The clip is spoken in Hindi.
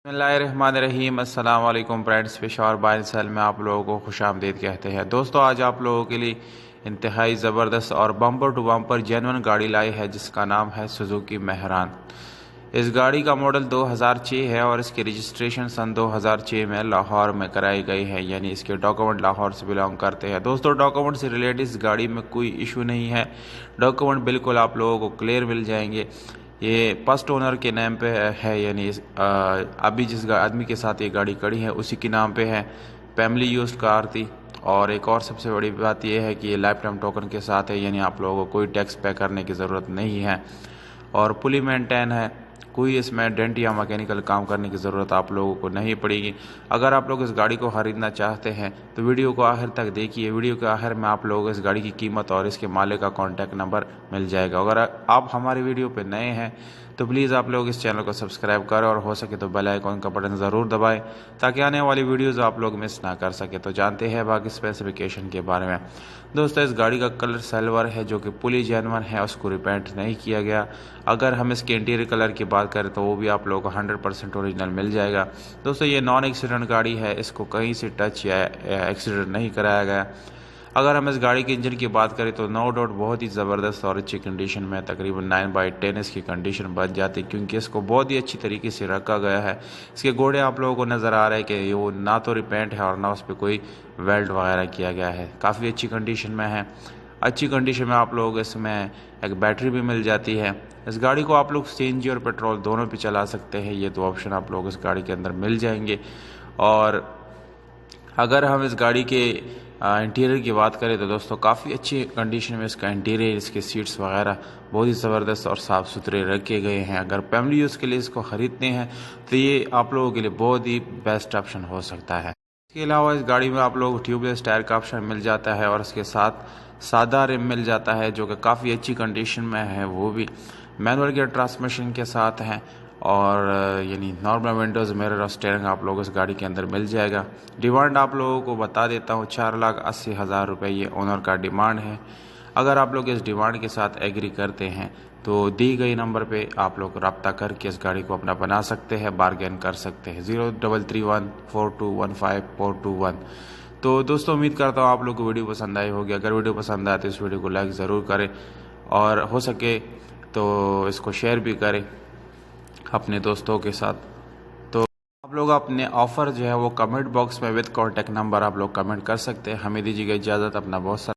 बिस्मिल्लाहिर्रहमानिर्रहीम। अस्सलाम वालेकुम फ्रेंड्स, पेशावर बाय सेल में आप लोगों को खुशामदीद कहते हैं। दोस्तों, आज आप लोगों के लिए इंतहाई ज़बरदस्त और बम्पर टू बम्पर जेन्युइन गाड़ी लाई है जिसका नाम है सुजुकी मेहरान। इस गाड़ी का मॉडल 2006 है और इसकी रजिस्ट्रेशन सन 2006 में लाहौर में कराई गई है, यानी इसके डॉक्यूमेंट लाहौर से बिलोंग करते हैं। दोस्तों, डॉक्यूमेंट से रिलेटेड इस गाड़ी में कोई इशू नहीं है। डॉक्यूमेंट बिल्कुल आप लोगों को क्लियर मिल जाएंगे। ये फर्स्ट ओनर के नाम पे है, यानी अभी जिस आदमी के साथ ये गाड़ी खड़ी है उसी के नाम पे है। फैमिली यूज्ड कार थी। और एक और सबसे बड़ी बात यह है कि ये लाइफ टाइम टोकन के साथ है, यानी आप लोगों को कोई टैक्स पे करने की ज़रूरत नहीं है और पुली मेंटेन है। कोई इसमें डेंट या मैकेनिकल काम करने की ज़रूरत आप लोगों को नहीं पड़ेगी। अगर आप लोग इस गाड़ी को ख़रीदना चाहते हैं तो वीडियो को आखिर तक देखिए। वीडियो के आखिर में आप लोगों को इस गाड़ी की कीमत और इसके मालिक का कॉन्टैक्ट नंबर मिल जाएगा। अगर आप हमारी वीडियो पर नए हैं तो प्लीज़ आप लोग इस चैनल को सब्सक्राइब करें और हो सके तो बेल आइकॉन का बटन ज़रूर दबाएं ताकि आने वाली वीडियोज़ आप लोग मिस ना कर सके। तो जानते हैं बाकी स्पेसिफिकेशन के बारे में। दोस्तों, इस गाड़ी का कलर सिल्वर है जो कि पुली जेन्युइन है, उसको रिपेंट नहीं किया गया। अगर हम इसके इंटीरियर कलर की बात करें तो वो भी आप लोगों को 100% ओरिजिनल मिल जाएगा। दोस्तों, ये नॉन एक्सीडेंट गाड़ी है, इसको कहीं से टच या एक्सीडेंट नहीं कराया गया। अगर हम इस गाड़ी के इंजन की बात करें तो नो डाउट बहुत ही ज़बरदस्त और अच्छी कंडीशन में, तकरीबन 9/10 इसकी कंडीशन बच जाती है क्योंकि इसको बहुत ही अच्छी तरीके से रखा गया है। इसके घोड़े आप लोगों को नज़र आ रहे हैं कि वो ना तो रिपेंट है और ना उस पर कोई वेल्ड वगैरह किया गया है, काफ़ी अच्छी कंडीशन में है। अच्छी कंडीशन में आप लोग इसमें एक बैटरी भी मिल जाती है। इस गाड़ी को आप लोग सीएनजी और पेट्रोल दोनों पे चला सकते हैं, ये दो ऑप्शन आप लोग इस गाड़ी के अंदर मिल जाएंगे। और अगर हम इस गाड़ी के इंटीरियर की बात करें तो दोस्तों काफ़ी अच्छी कंडीशन में इसका इंटीरियर, इसके सीट्स वगैरह बहुत ही ज़बरदस्त और साफ़ सुथरे रखे गए हैं। अगर फैमिली यूज़ के लिए इसको ख़रीदते हैं तो ये आप लोगों के लिए बहुत ही बेस्ट ऑप्शन हो सकता है। इसके अलावा इस गाड़ी में आप लोगों को ट्यूबलेस टायर का ऑप्शन मिल जाता है और इसके साथ सादा रिम मिल जाता है जो कि काफ़ी अच्छी कंडीशन में है, वो भी मैनुअल गियर ट्रांसमिशन के साथ हैं। और यानी नॉर्मल विंडोज़, मिरर और स्टीयरिंग आप लोगों को इस गाड़ी के अंदर मिल जाएगा। डिमांड आप लोगों को बता देता हूँ, 4,80,000 रुपये ये ओनर का डिमांड है। अगर आप लोग इस डिमांड के साथ एग्री करते हैं तो दी गई नंबर पे आप लोग रब्ता करके इस गाड़ी को अपना बना सकते हैं, बारगेन कर सकते हैं। 03314215 तो दोस्तों, उम्मीद करता हूँ आप लोग को वीडियो पसंद आई होगी। अगर वीडियो पसंद आए तो इस वीडियो को लाइक ज़रूर करें और हो सके तो इसको शेयर भी करें अपने दोस्तों के साथ। तो आप लोग अपने ऑफ़र जो है वो कमेंट बॉक्स में विद कॉन्टैक्ट नंबर आप लोग कमेंट कर सकते हैं। हमें दीजिएगा इजाज़त। अपना बहुत सारा